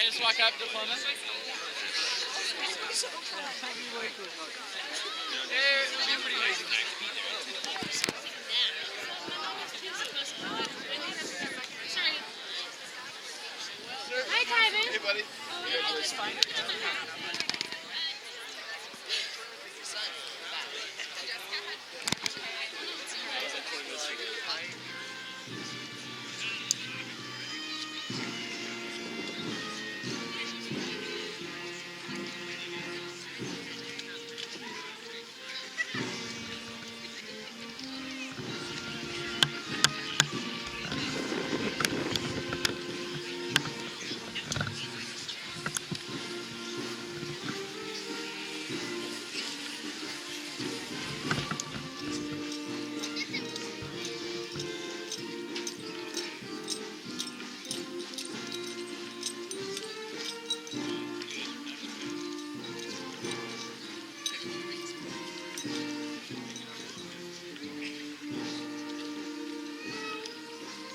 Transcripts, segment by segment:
just walk up, diploma? You're pretty lazy. Hi, Tyvin. Hey, buddy. It's fine.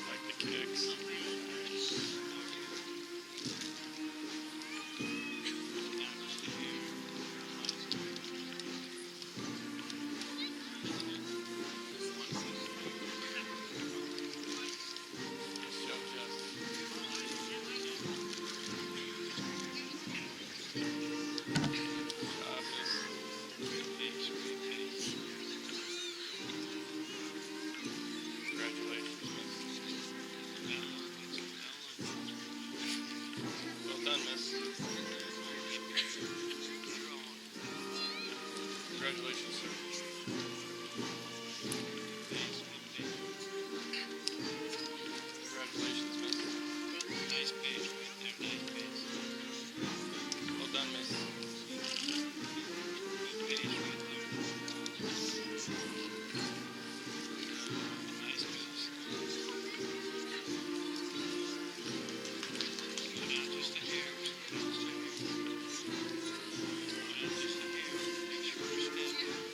Like the kicks. Well done, miss. Congratulations, sir. Congratulations, miss. Nice page right there, nice page. Well done, miss. Good page right there. Nice page. Slow down just a hair. Slow down just a hair. Make sure you're steady. Good right there.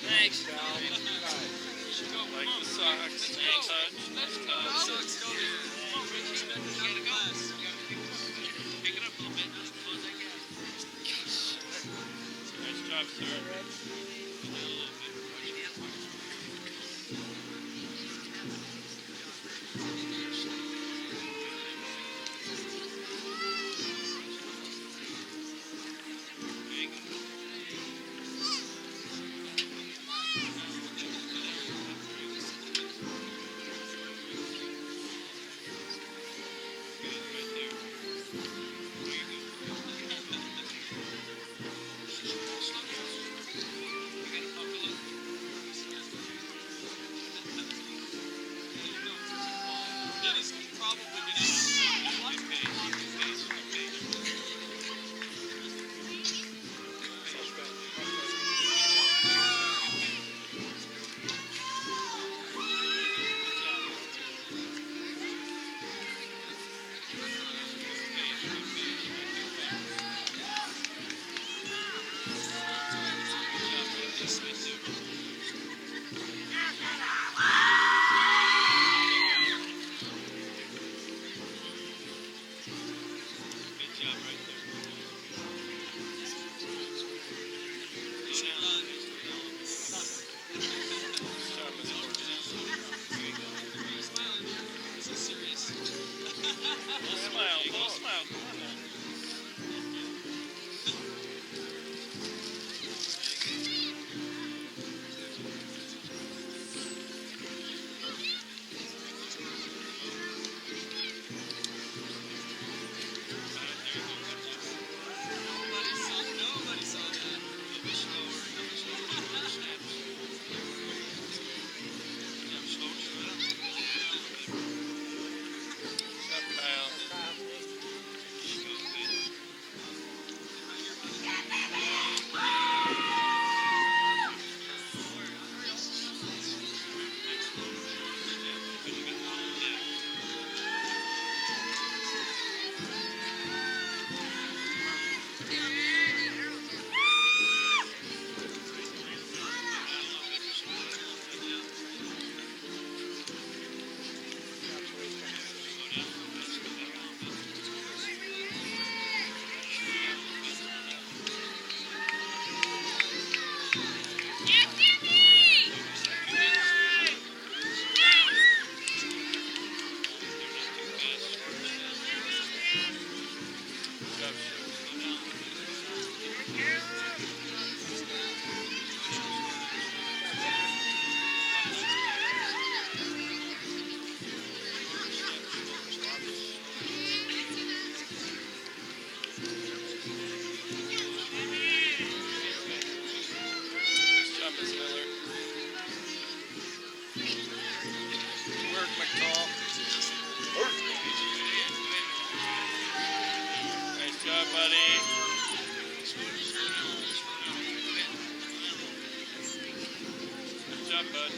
Thanks. Like the socks. Touch. Nice touch. Nice job, sir. Smile, come on now. Nobody saw that. A bit slower. Up, Kyle. Miss Miller. Work, McCall. Nice job, buddy. Good job, bud.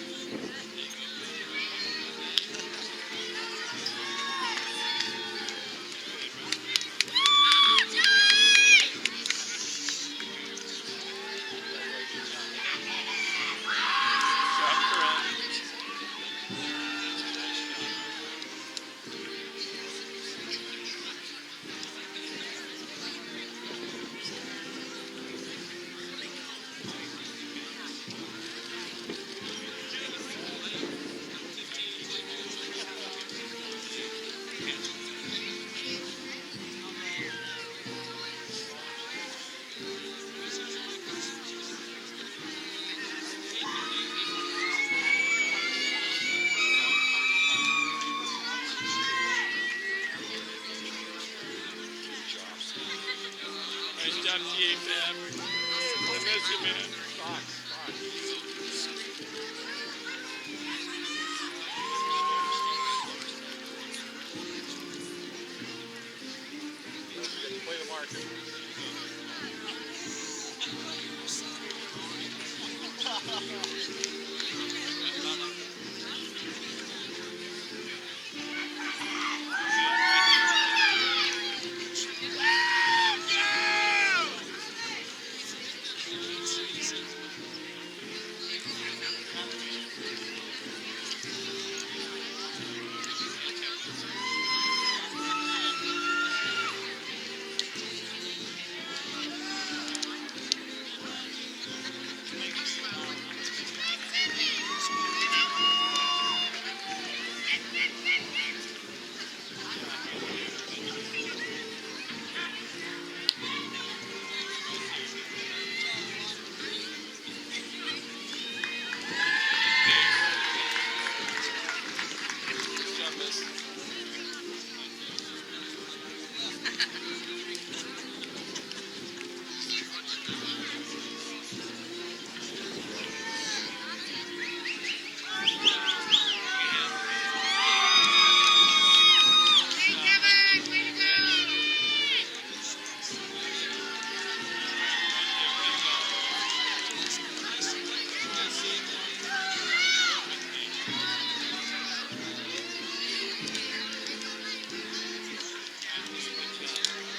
Nice job, T-A-Fab. I miss you, man. Play the marker. Good job, miss. Good job.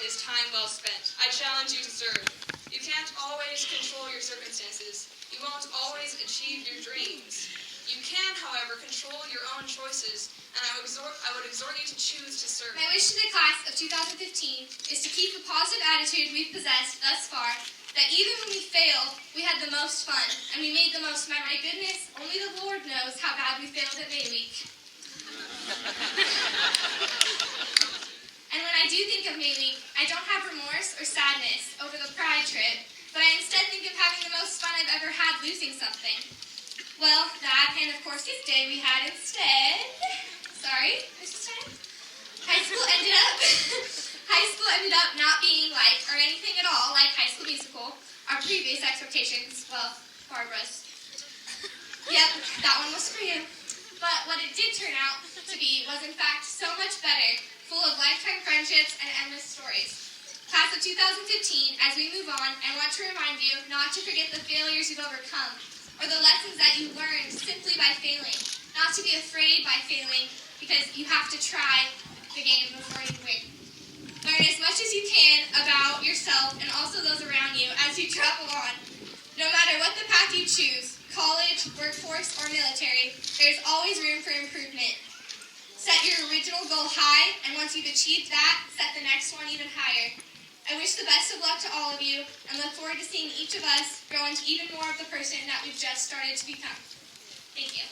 is time well spent. I challenge you to serve. You can't always control your circumstances. You won't always achieve your dreams. You can, however, control your own choices, and I would exhort you to choose to serve. My wish to the class of 2015 is to keep the positive attitude we've possessed thus far, that even when we failed, we had the most fun, and we made the most memory. My goodness, only the Lord knows how bad we failed at May Week. And when I do think of May Week, I don't have remorse or sadness over the pride trip, but I instead think of having the most fun I've ever had losing something. Well, that and of course this day we had instead. Sorry, Mrs. Stein. High school ended up not being like, or anything at all like High School Musical, our previous expectations. Well, Barbara's. Yep, that one was for you. But what it did turn out to be was in fact so much better, full of lifetime friendships and endless stories. Class of 2015, as we move on, I want to remind you not to forget the failures you've overcome, or the lessons that you learned simply by failing. Not to be afraid by failing, because you have to try the game before you win. Learn as much as you can about yourself and also those around you as you travel on. No matter what the path you choose, college, workforce, or military, there's always room for improvement. Set your original goal high, and once you've achieved that, set the next one even higher. I wish the best of luck to all of you, and look forward to seeing each of us grow into even more of the person that we've just started to become. Thank you.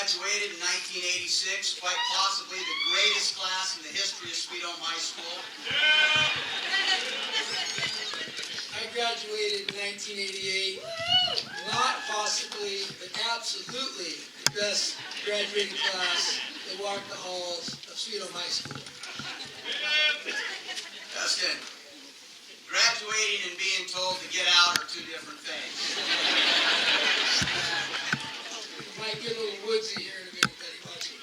graduated in 1986, quite possibly the greatest class in the history of Sweet Home High School. I graduated in 1988, not possibly, but absolutely the best graduating class that walked the halls of Sweet Home High School. Dustin, graduating and being told to get out are two different things. might get a little woodsy here in a minute, Betty. Watch it.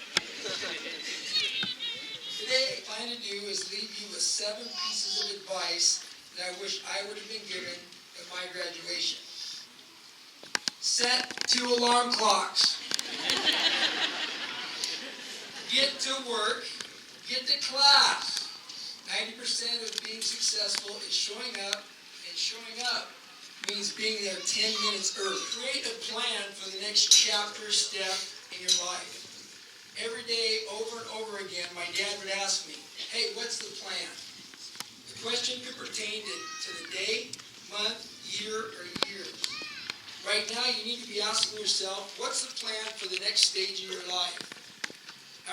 Today, what I plan to do is leave you with 7 pieces of advice that I wish I would have been given at my graduation. Set 2 alarm clocks. Get to work. Get to class. 90% of being successful is showing up, and showing up means being there 10 minutes early. Create a plan for the next chapter, step in your life. Every day, over and over again, my dad would ask me, hey, what's the plan? The question could pertain to the day, month, year, or years. Right now, you need to be asking yourself, what's the plan for the next stage in your life?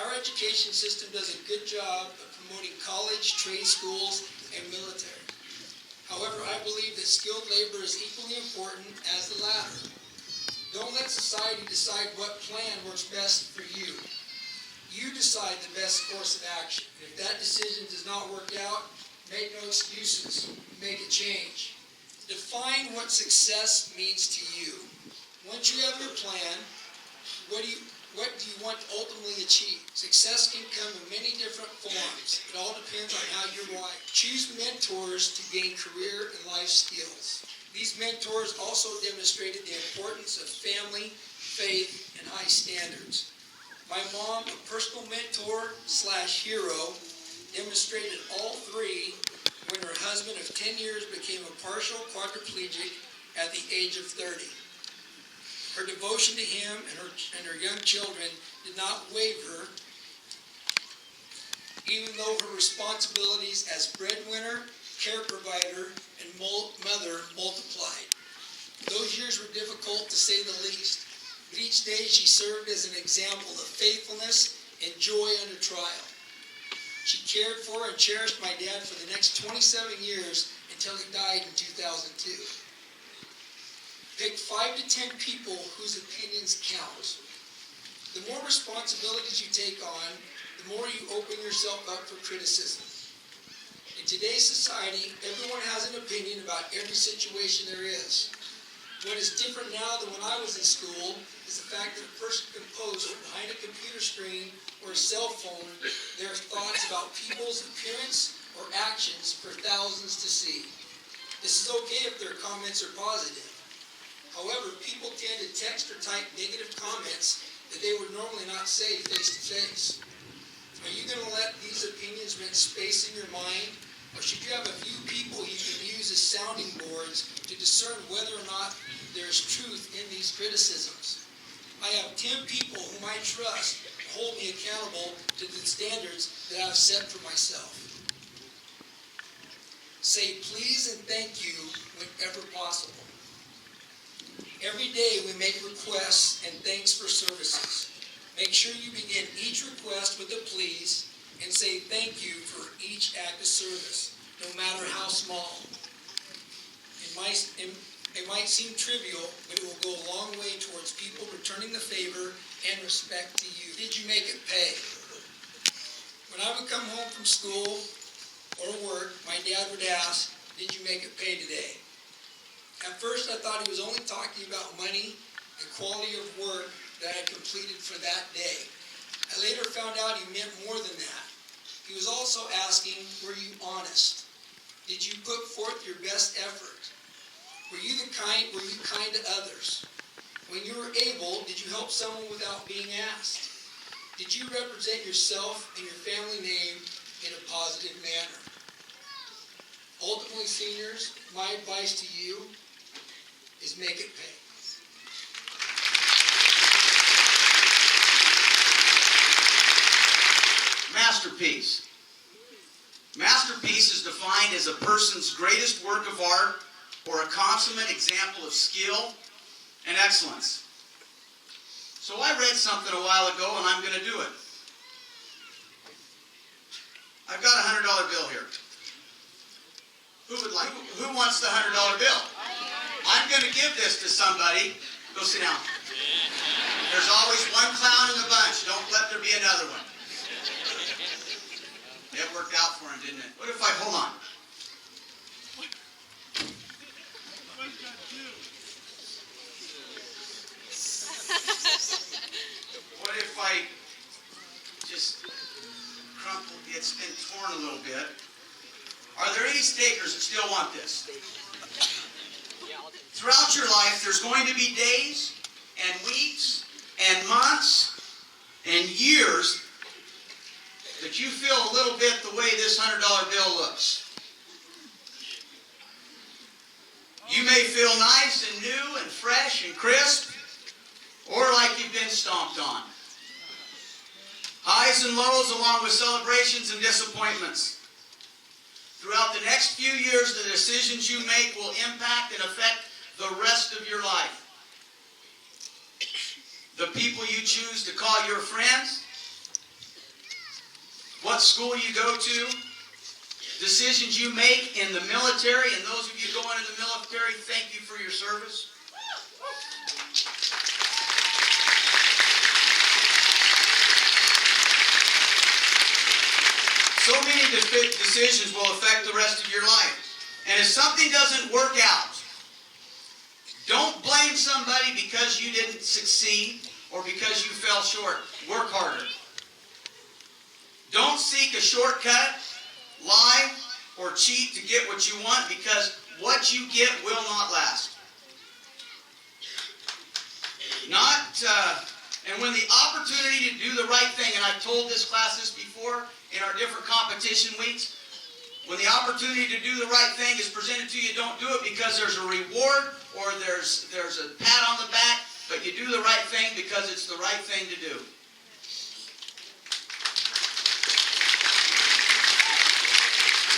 Our education system does a good job of promoting college, trade schools, and military. However, I believe that skilled labor is equally important as the latter. Don't let society decide what plan works best for you. You decide the best course of action. And if that decision does not work out, make no excuses. Make a change. Define what success means to you. Once you have your plan, what do you want to ultimately achieve? Success can come in many different forms. It all depends on how you're wired. Choose mentors to gain career and life skills. These mentors also demonstrated the importance of family, faith, and high standards. My mom, a personal mentor / hero, demonstrated all 3 when her husband of 10 years became a partial quadriplegic at the age of 30. Her devotion to him and her young children did not waver, even though her responsibilities as breadwinner, care provider, and mother multiplied. Those years were difficult, to say the least, but each day she served as an example of faithfulness and joy under trial. She cared for and cherished my dad for the next 27 years until he died in 2002. Pick 5 to 10 people whose opinions count. The more responsibilities you take on, the more you open yourself up for criticism. In today's society, everyone has an opinion about every situation there is. What is different now than when I was in school is the fact that a person can post behind a computer screen or a cell phone their thoughts about people's appearance or actions for thousands to see. This is okay if their comments are positive. However, people tend to text or type negative comments that they would normally not say face to face. Are you going to let these opinions rent space in your mind? Or should you have a few people you can use as sounding boards to discern whether or not there's truth in these criticisms? I have 10 people whom I trust hold me accountable to the standards that I've set for myself. Say please and thank you whenever possible. Every day we make requests and thanks for services. Make sure you begin each request with a please and say thank you for each act of service, no matter how small. It might seem trivial, but it will go a long way towards people returning the favor and respect to you. Did you make it pay? When I would come home from school or work, my dad would ask, did you make it pay today? At first I thought he was only talking about money and quality of work that I completed for that day. I later found out he meant more than that. He was also asking, were you honest? Did you put forth your best effort? Were you kind to others? When you were able, did you help someone without being asked? Did you represent yourself and your family name in a positive manner? Ultimately, seniors, my advice to you is make it pay. Masterpiece. Masterpiece is defined as a person's greatest work of art or a consummate example of skill and excellence. So I read something a while ago and I'm going to do it. I've got a $100 bill here. Who wants the $100 bill? I'm going to give this to somebody. Go sit down. There's always one clown in the bunch. Don't let there be another one. It worked out for him, didn't it? What if hold on. torn a little bit. Are there any stakers that still want this? Throughout your life, there's going to be days and weeks and months and years that you feel a little bit the way this $100 bill looks. You may feel nice and new and fresh and crisp, or like you've been stomped on. Highs and lows along with celebrations and disappointments. Throughout the next few years, the decisions you make will impact and affect the rest of your life. The people you choose to call your friends, what school you go to, decisions you make in the military, and those of you going in the military, thank you for your service. So many decisions will affect the rest of your life. And if something doesn't work out, don't blame somebody because you didn't succeed or because you fell short. Work harder. Don't seek a shortcut, lie, or cheat to get what you want, because what you get will not last. And when the opportunity to do the right thing, and I've told this class this before in our different competition weeks, when the opportunity to do the right thing is presented to you, don't do it because there's a reward or there's a pat on the back, but you do the right thing because it's the right thing to do.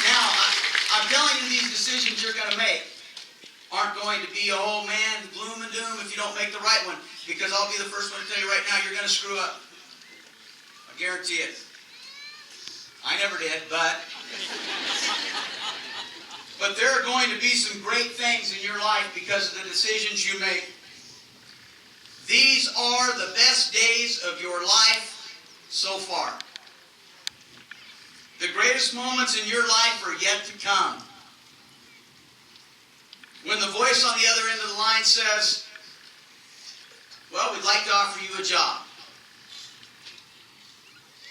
Now, I'm telling you, these decisions you're going to make aren't going to be, oh man, gloom and doom if you don't make the right one. Because I'll be the first one to tell you right now, you're going to screw up. I guarantee it. I never did, but there are going to be some great things in your life because of the decisions you make. These are the best days of your life so far. The greatest moments in your life are yet to come. When the voice on the other end of the line says, well, we'd like to offer you a job.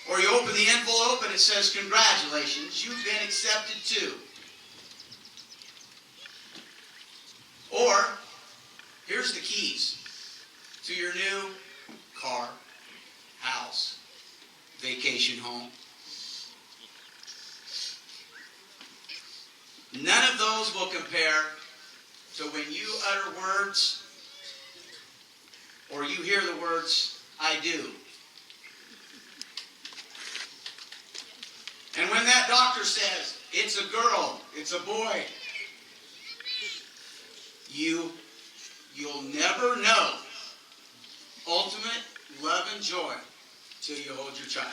Or you open the envelope and it says, congratulations, you've been accepted too. Or, here's the keys to your new car, house, vacation home. None of those will compare to when you utter words or you hear the words, I do. And when that doctor says, it's a girl, it's a boy, you'll never know ultimate love and joy till you hold your child.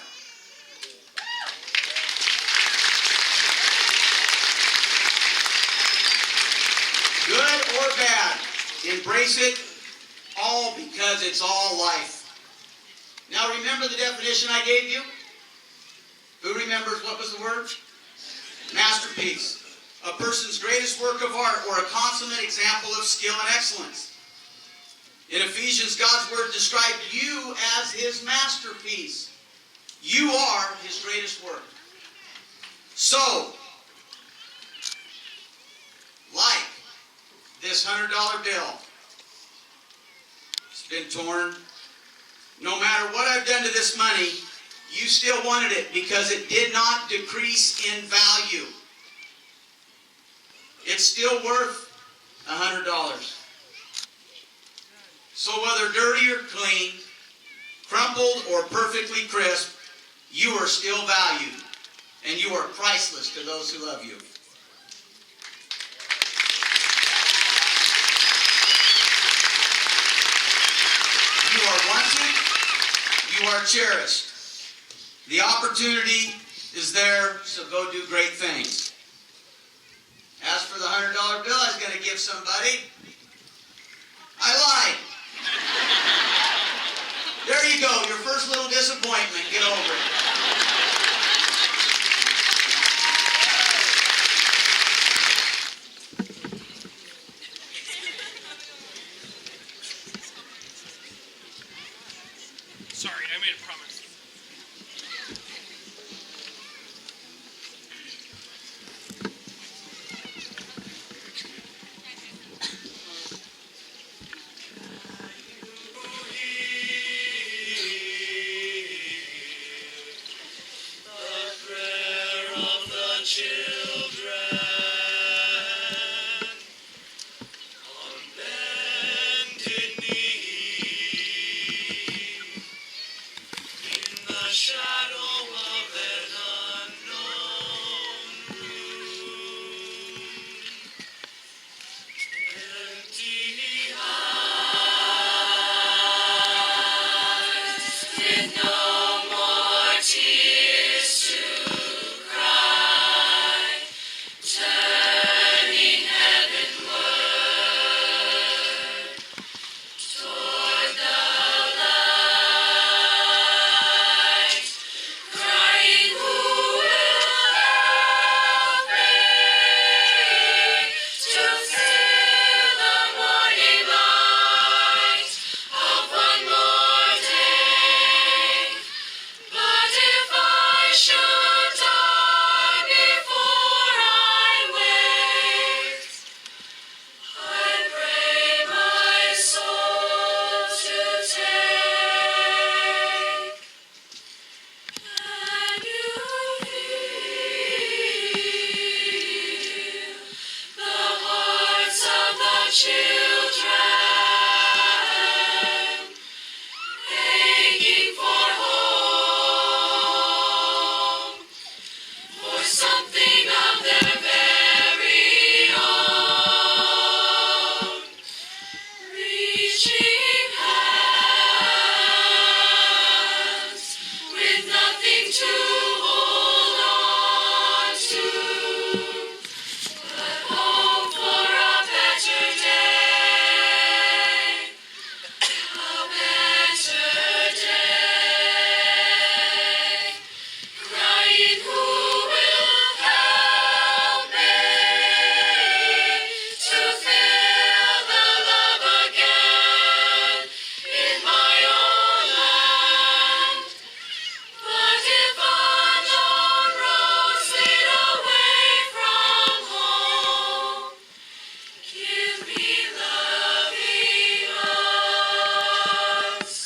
Good or bad, embrace it all because it's all life. Now remember the definition I gave you? Who remembers what was the word? Masterpiece. A person's greatest work of art or a consummate example of skill and excellence. In Ephesians, God's word described you as his masterpiece. You are his greatest work. So, like this $100 bill, it's been torn. No matter what I've done to this money, you still wanted it because it did not decrease in value. It's still worth $100. So whether dirty or clean, crumpled or perfectly crisp, you are still valued, and you are priceless to those who love you. You are wanted. You are cherished. The opportunity is there, so go do great things. As for the $100 bill I was going to give somebody, I lied. There you go, your first little disappointment. Get over it. Sorry, I made a promise. of the children on bended knee in the shadow of an unknown room. Empty eyes with no more tears to cry, turning heavenward toward the light, crying, "Who will help me to fill the morning light of one more day? But if I should die before I wake, I pray my soul to take. Can you heal the hearts of the children, aching for home, for something of their very own, reaching hands with nothing to hold on to, but hope for a better day, a better day, crying, "Who will help me to feel the love again in my own land? But if unknown roads lead away from home, give me loving arms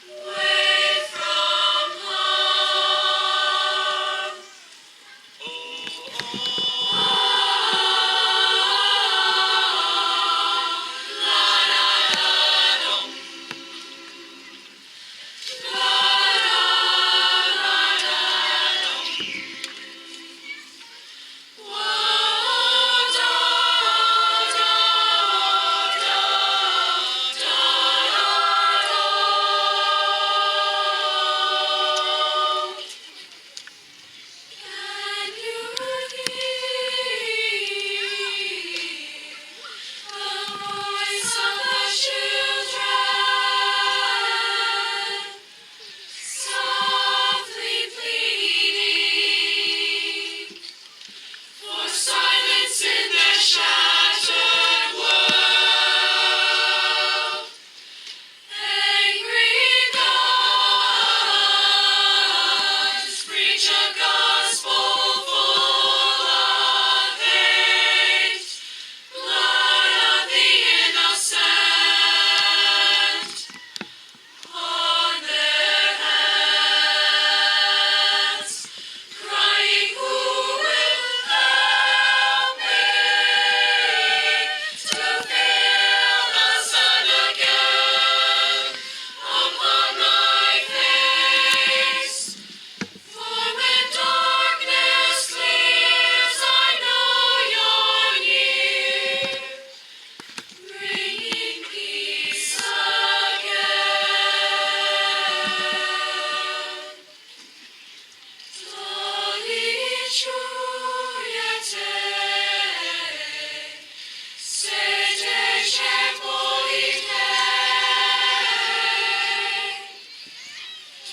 away from harm." Can you hear the voice of the children, softly pleading for silence in their shattered world? Angry gods preach a gospel full of hate, blood of the innocent on their hands, crying, "Who will help me to feel the sun again upon my face? For when darkness clears, I know you're near, bringing peace again. Doliczujecie, sejdziecie polite.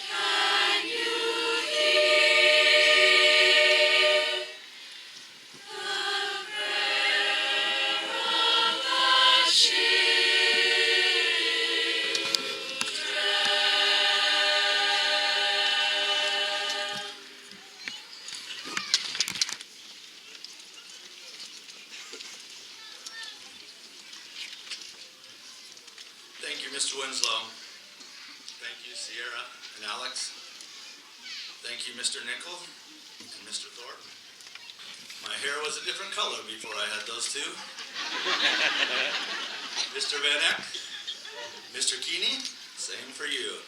Can you hear the prayer of the children? Thank you, Mr. Winslow. Thank you, Sierra and Alex. Thank you, Mr. Nickel and Mr. Thorpe. My hair was a different color before I had those two. Mr. Van Eck, Mr. Keeney, same for you.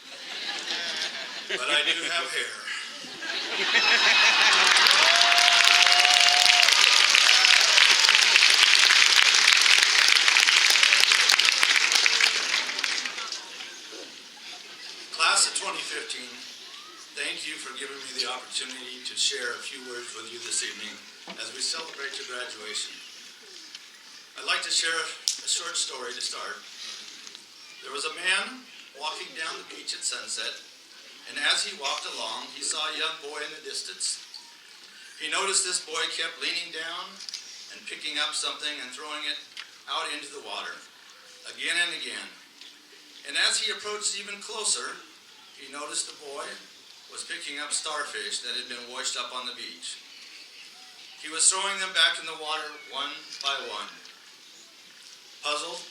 But I do have hair. Class of 2015, thank you for giving me the opportunity to share a few words with you this evening as we celebrate your graduation. I'd like to share a short story to start. There was a man walking down the beach at sunset, and as he walked along, he saw a young boy in the distance. He noticed this boy kept leaning down and picking up something and throwing it out into the water, again and again. And as he approached even closer, he noticed the boy was picking up starfish that had been washed up on the beach. He was throwing them back in the water one by one. Puzzled,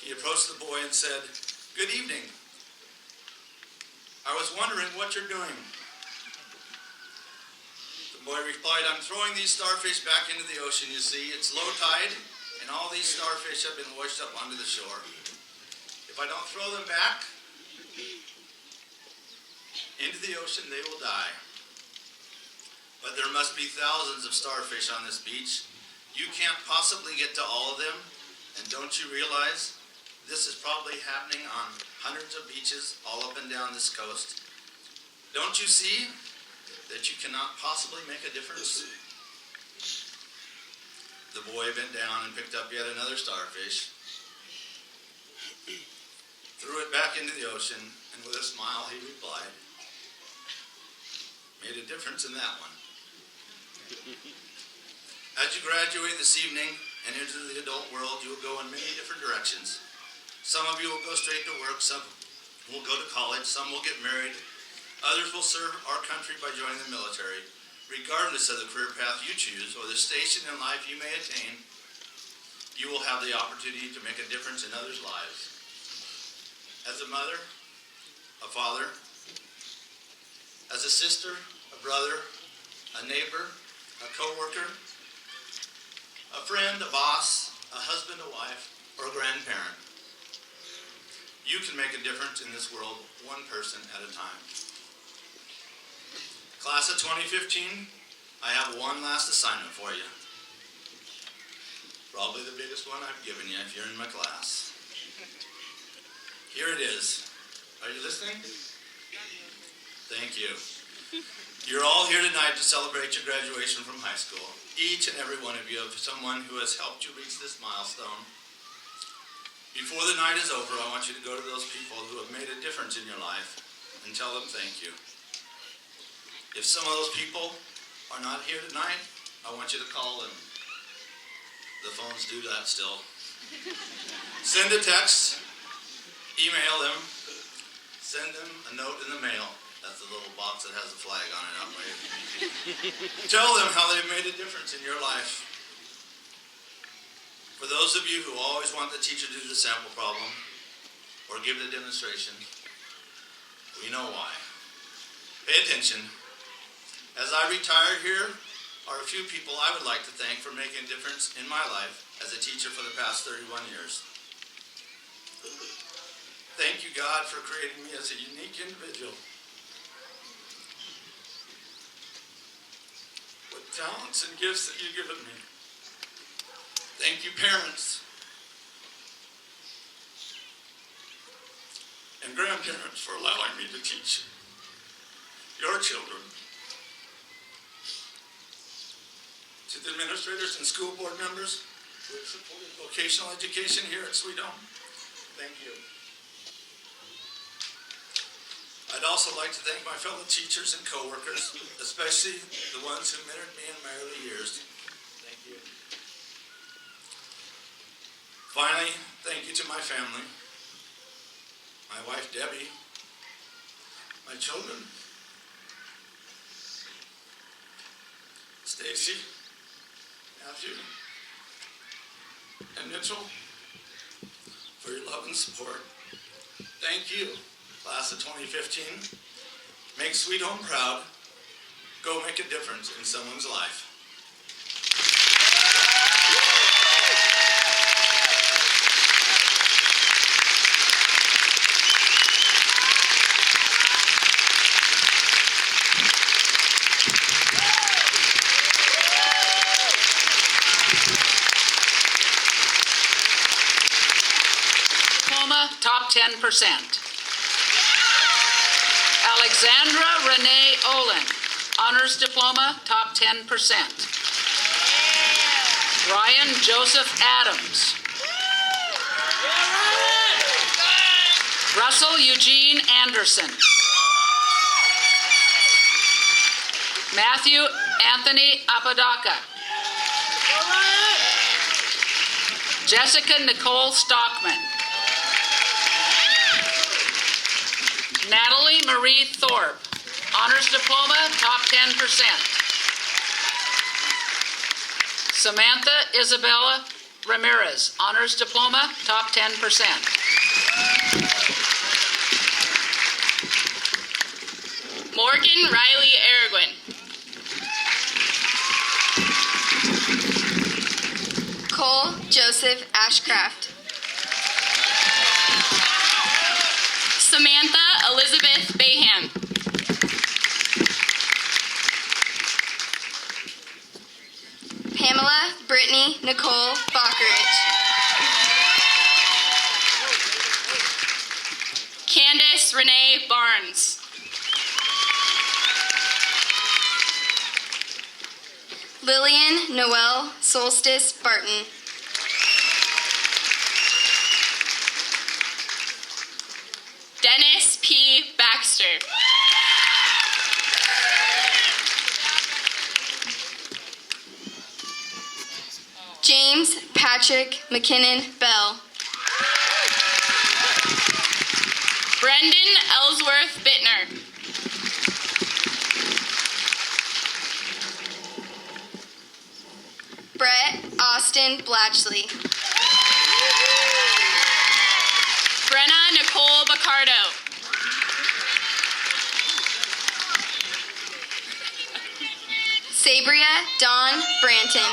he approached the boy and said, "Good evening. I was wondering what you're doing." The boy replied, "I'm throwing these starfish back into the ocean. You see, it's low tide, and all these starfish have been washed up onto the shore. If I don't throw them back into the ocean, they will die. But there must be thousands of starfish on this beach. You can't possibly get to all of them. And don't you realize this is probably happening on hundreds of beaches all up and down this coast? Don't you see that you cannot possibly make a difference?" The boy bent down and picked up yet another starfish, threw it back into the ocean, and with a smile he replied, "Made a difference in that one." As you graduate this evening and into the adult world, you will go in many different directions. Some of you will go straight to work, some will go to college, some will get married, others will serve our country by joining the military. Regardless of the career path you choose or the station in life you may attain, you will have the opportunity to make a difference in others' lives. As a mother, a father, as a sister, a brother, a neighbor, a co-worker, a friend, a boss, a husband, a wife, or a grandparent. You can make a difference in this world one person at a time. Class of 2015, I have one last assignment for you. Probably the biggest one I've given you if you're in my class. Here it is. Are you listening? Thank you. You're all here tonight to celebrate your graduation from high school. Each and every one of you have someone who has helped you reach this milestone. Before the night is over, I want you to go to those people who have made a difference in your life and tell them thank you. If some of those people are not here tonight, I want you to call them. The phones do that still. Send a text, email them, send them a note in the mail. That's the little box that has a flag on it out there. Tell them how they've made a difference in your life. For those of you who always want the teacher to do the sample problem or give the demonstration, we know why. Pay attention. As I retire, here are a few people I would like to thank for making a difference in my life as a teacher for the past 31 years. Thank you, God, for creating me as a unique individual with talents and gifts that you've given me. Thank you, parents and grandparents, for allowing me to teach your children. To the administrators and school board members who have supported vocational education here at Sweet Home, thank you. I'd also like to thank my fellow teachers and co-workers, especially the ones who mentored me in my early years. Thank you. Finally, thank you to my family, my wife Debbie, my children, Stacy, Matthew, and Mitchell, for your love and support. Thank you, class of 2015. Make Sweet Home proud. go make a difference in someone's life. Diploma, top 10%. Alexandra Renee Olin, honors diploma, top 10%. Ryan Joseph Adams. Russell Eugene Anderson. Matthew Anthony Apodaca. Jessica Nicole Stockman. Natalie Marie Thorpe, honors diploma, top 10%. Samantha Isabella Ramirez, honors diploma, top 10%. Morgan Riley Araguen. Cole Joseph Ashcraft. Samantha Elizabeth Bayham. Pamela Brittany Nicole Bockerich. Candace Renee Barnes. Lillian Noel Solstice Barton. Dennis P. Baxter. James Patrick McKinnon Bell. Brendan Ellsworth Bittner. Brett Austin Blatchley. Brenna Nicole Bacardo. Sabria Dawn Branton.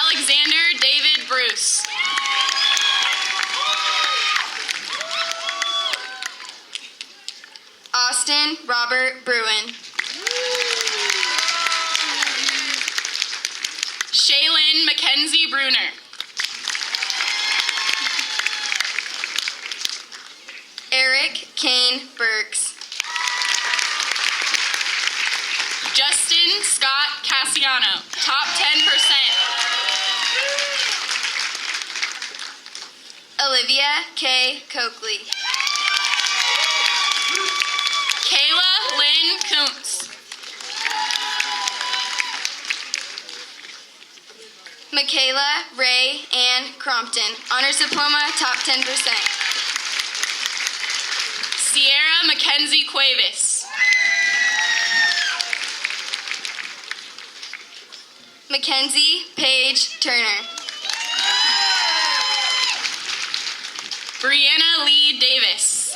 Alexander David Bruce. Austin Robert Bruin. Shaylin Mackenzie Bruner. Eric Kane Burks. Justin Scott Cassiano, top 10%. Olivia K. Coakley. Kayla Lynn Kuntz. Michaela Ray Ann Crompton, honors diploma, top 10%. Sierra Mackenzie Cuevas. Mackenzie Paige Turner. Brianna Lee Davis.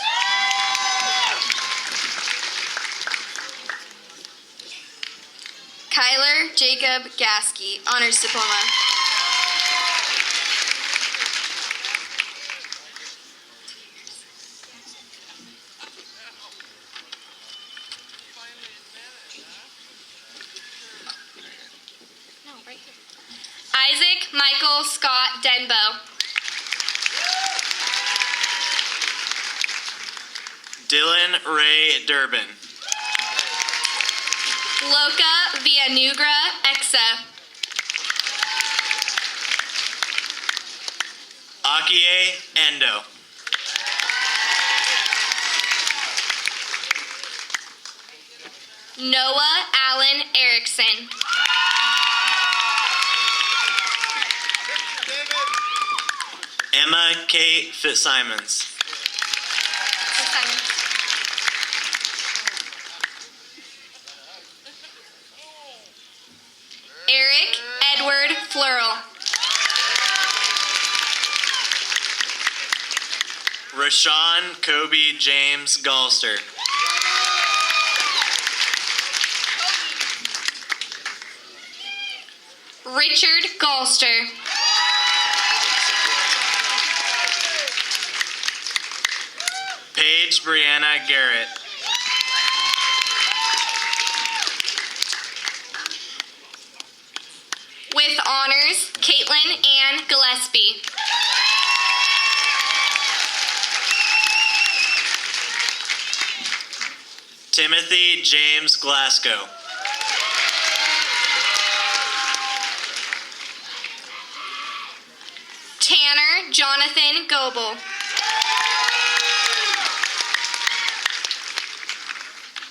Kyler Jacob Gasky, honors diploma. Isaac Michael Scott Denbo. Dylan Ray Durbin. Loka Villanugra Exa. Akie Endo. Noah Allen Erickson. Emma Kate Fitzsimons. Eric Edward Flurl. Rashawn Kobe James Galster. Richard Galster. Paige Brianna Garrett. With honors, Caitlin Ann Gillespie. Timothy James Glasgow. Tanner Jonathan Goebel.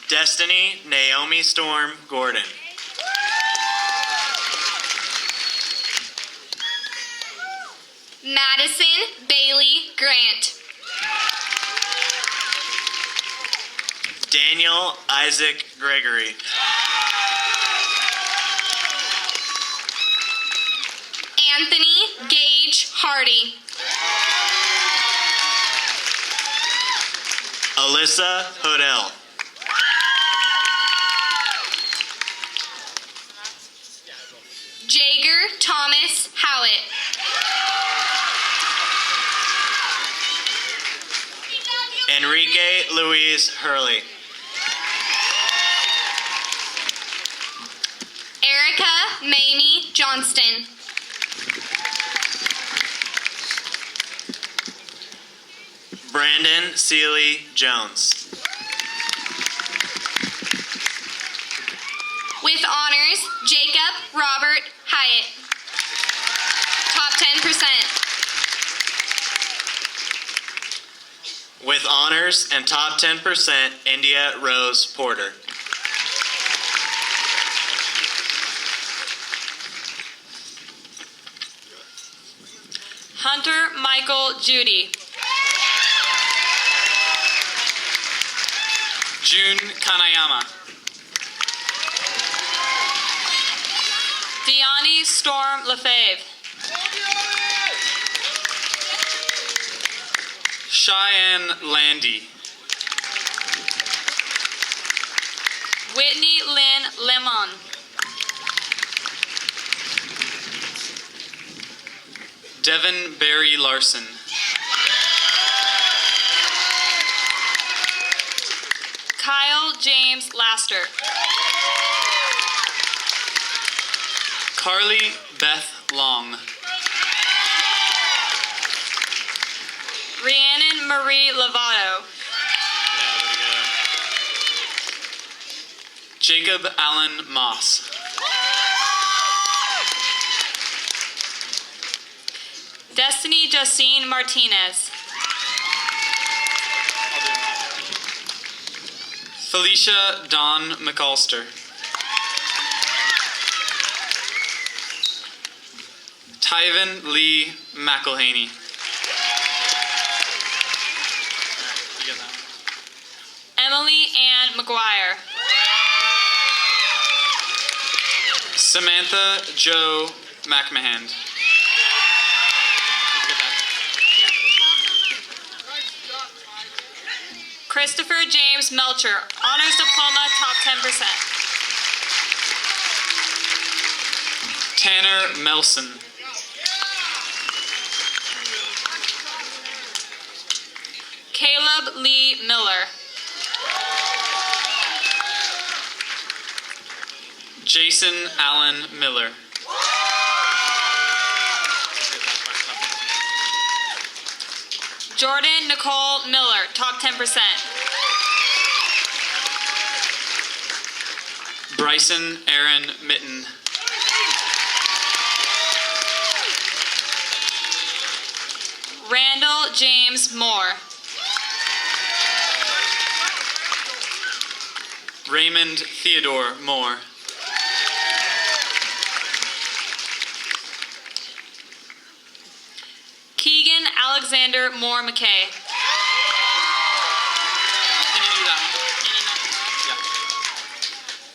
Destiny Naomi Storm Gordon. Madison Bailey Grant. Daniel Isaac Gregory. Anthony Gage Hardy. Alyssa Hodell. Jager Thomas Howitt. Enrique Luis Hurley. Erica Mamie Johnston. Brandon Seeley Jones. With honors, Jacob Robert Hyatt. Top 10%. With honors and top 10%, India Rose Porter. Hunter Michael Judy. June Kanayama. Deani Storm Lefebvre. Cheyenne Landy. Whitney Lynn Lemon. Devin Barry Larson. Kyle James Laster. Carly Beth Long. Rhiannon Marie Lovato. Jacob Allen Moss. Destiny Justine Martinez. Felicia Dawn McAllister. Tyven Lee McElhaney. Emily Ann McGuire. Samantha Jo McMahon. Christopher James Melcher. Honors Diploma, top 10%. Tanner Melson. Caleb Lee Miller. Jason Allen Miller. Jordan Nicole Miller, top 10%. Bryson Aaron Mitten. Randall James Moore. Raymond Theodore Moore. Keegan Alexander Moore McKay. Can you do that one? Yeah.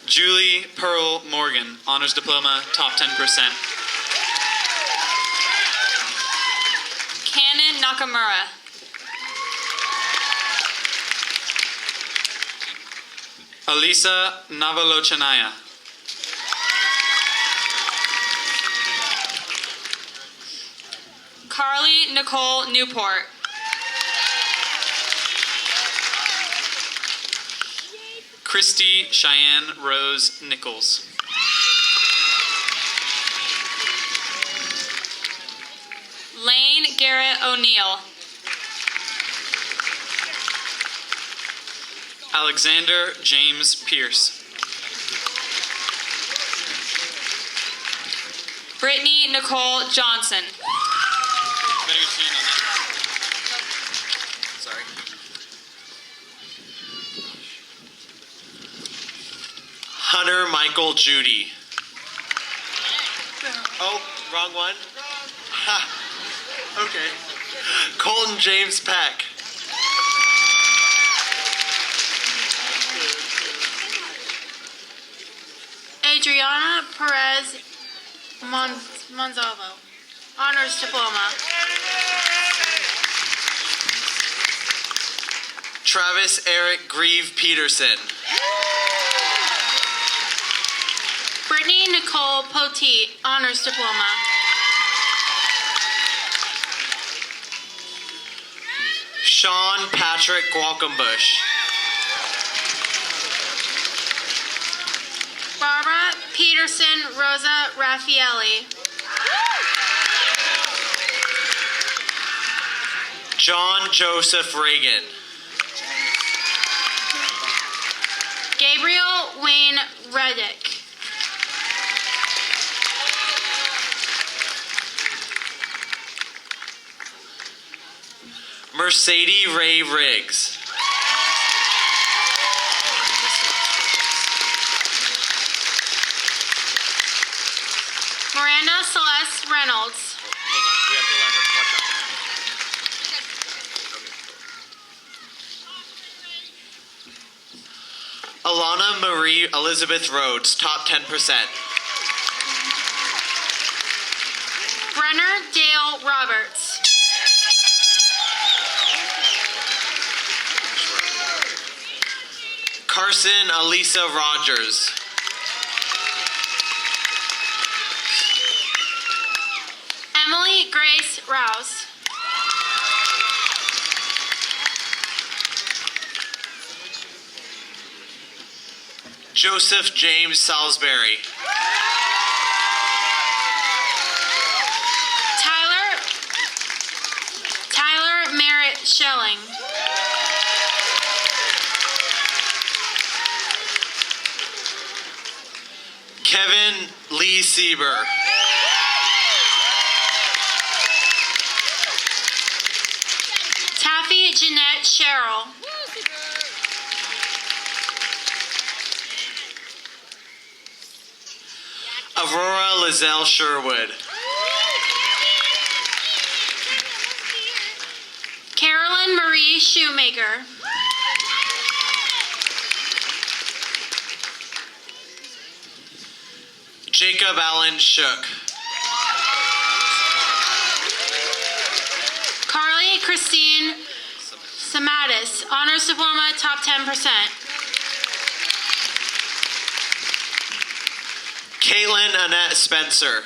Julie Pearl Morgan. Honors Diploma, top 10%. Cannon Nakamura. Alisa Navalochanaya. Carly Nicole Newport. Christy Cheyenne Rose Nichols. Lane Garrett O'Neill. Alexander James Pierce. Brittany Nicole Johnson. Sorry. Hunter Michael Judy. Oh, wrong one? Ha. Okay. Colton James Peck. Adriana Perez Monzalvo. Honors Diploma. Travis Eric Grieve Peterson. Brittany Nicole Poteet. Honors Diploma. Sean Patrick Walkenbush. Barbara Peterson Rosa Raffaelli. John Joseph Reagan. Gabriel Wayne Reddick. Mercedes Ray Riggs. Miranda Celeste Reynolds. Hang on, we have to let her watch out. Alana Marie Elizabeth Rhodes, top 10%. Brenner Dale Roberts. Carson Elisa Rogers. Emily Grace Rouse. Joseph James Salisbury. Tyler Merritt Schelling. Kevin Lee Sieber. Taffy Jeanette Sherrill. Aurora Lizelle Sherwood. Carolyn Marie Shoemaker. Jacob Allen Shook. Carly Christine Samatis. Honors Diploma, top 10%. Caitlin Annette Spencer.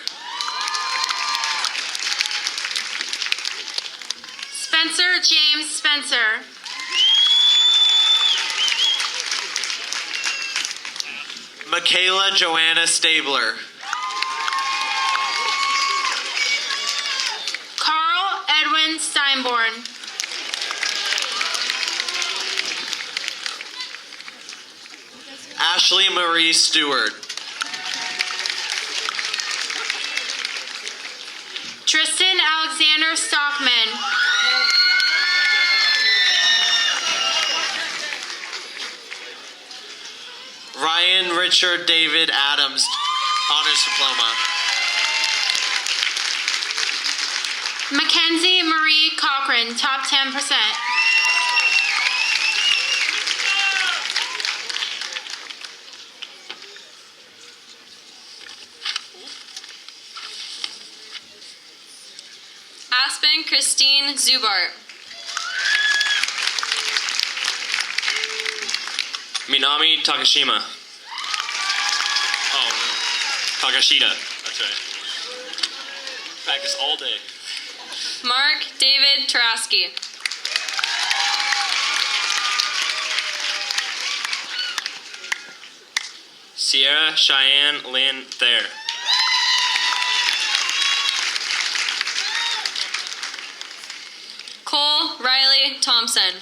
Spencer James Spencer. Michaela Joanna Stabler. Carl Edwin Steinborn. Ashley Marie Stewart. Tristan Alexander Stockman. Ryan Richard David Adams, Honors Diploma. Mackenzie Marie Cochran, top 10%. Aspen Christine Zubart. Minami Takashima. Oh no. Takashita. That's right. Practice all day. Mark David Taraski. Sierra Cheyenne Lynn Thayer. Cole Riley Thompson.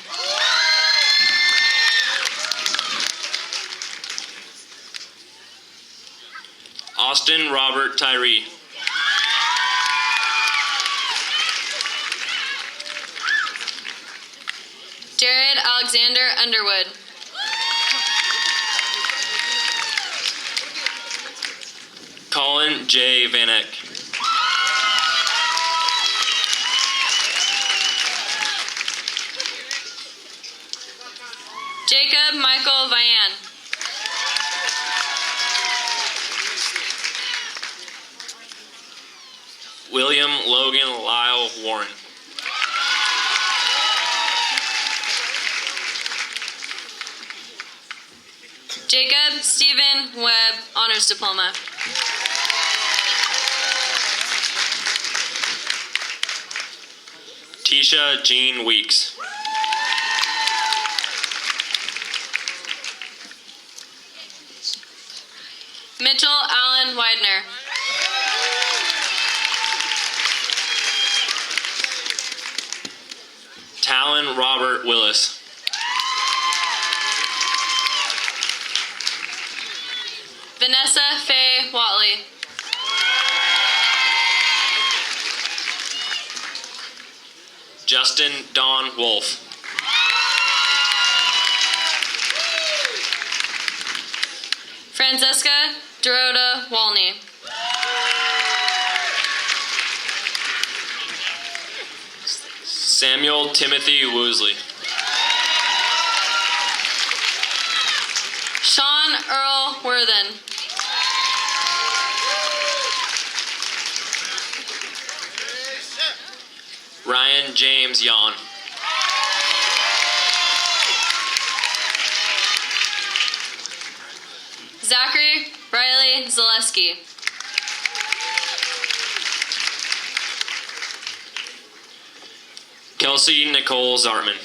Austin Robert Tyree. Jared Alexander Underwood. Colin J. Van Eck. Jacob Michael Vian. William Logan Lyle Warren. Jacob Stephen Webb, Honors Diploma. Tisha Jean Weeks. Mitchell Allen Widener. Talon Robert Willis. Vanessa Faye Watley. Justin Don Wolf. Francesca Dorota Walney. Samuel Timothy Woosley. Sean Earl Worthen. Ryan James Yon. Zachary Riley Zaleski. Kelsey Nicole Zartman.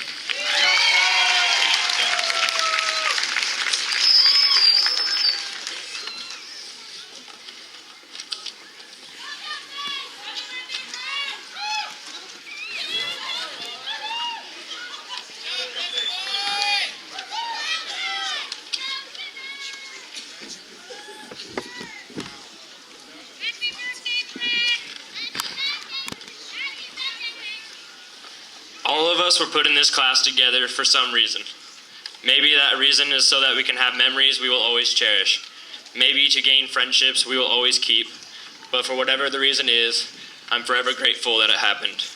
All of us were put in this class together for some reason. Maybe that reason is so that we can have memories we will always cherish. Maybe to gain friendships we will always keep. But for whatever the reason is, I'm forever grateful that it happened.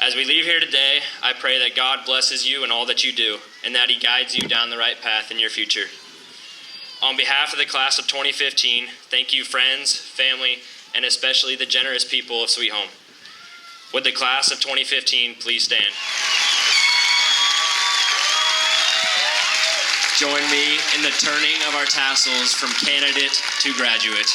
As we leave here today, I pray that God blesses you in all that you do, and that He guides you down the right path in your future. On behalf of the class of 2015, thank you friends, family, and especially the generous people of Sweet Home. Would the class of 2015 please stand? Join me in the turning of our tassels from candidate to graduate.